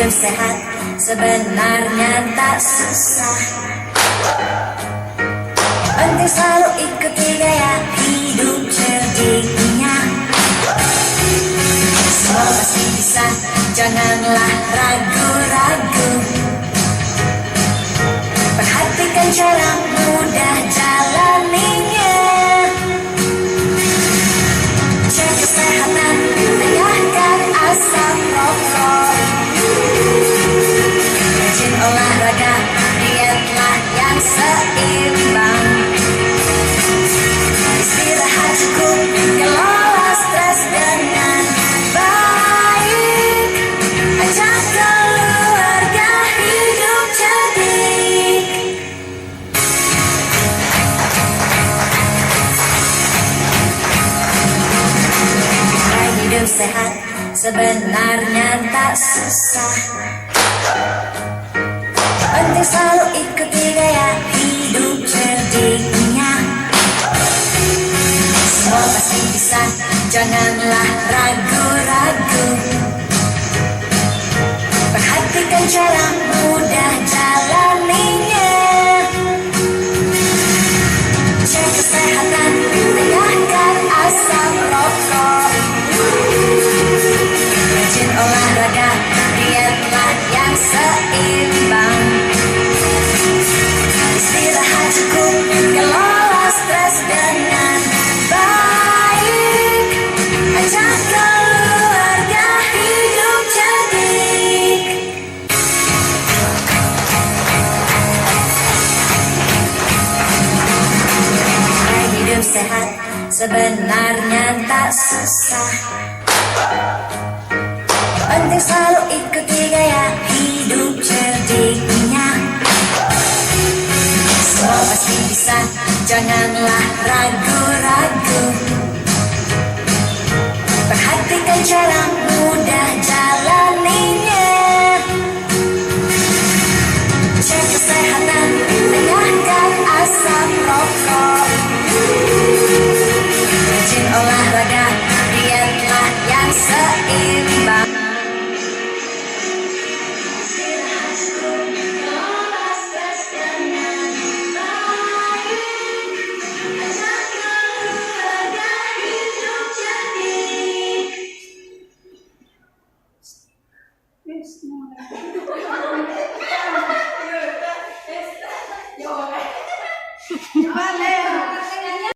hidup sehat sebenarnya tak susah. Penting selalu ikuti gaya hidup cerdiknya. Semua pasti bisa, janganlah ragu-ragu. Perhatikan cara mudah jalaninya. Cek kesehatan, tanyakan asam rokok. Rajin olahraga, dietlah yang seimbang. Istirahat cukup, kelola stres dengan baik. Ajak keluarga hidup cerdik. Hidup sehat sebenarnya tak susah. Penting selalu ikuti gaya hidup cerdiknya. Semua pasti bisa, janganlah ragu-ragu. Perhatikan cara mudah jalaninya. Cek kesehatan, tanyakan asam rokok. Rajin olahraga, dietlah yang seimbang. Istirahat cukup, kelola stres dengan baik. Ajak keluarga hidup cerdik. Hidup sehat sebenarnya tak susah. Penting selalu ikuti gaya hidup cerdiknya. Semua pasti bisa, janganlah ragu-ragu. Perhatikan cara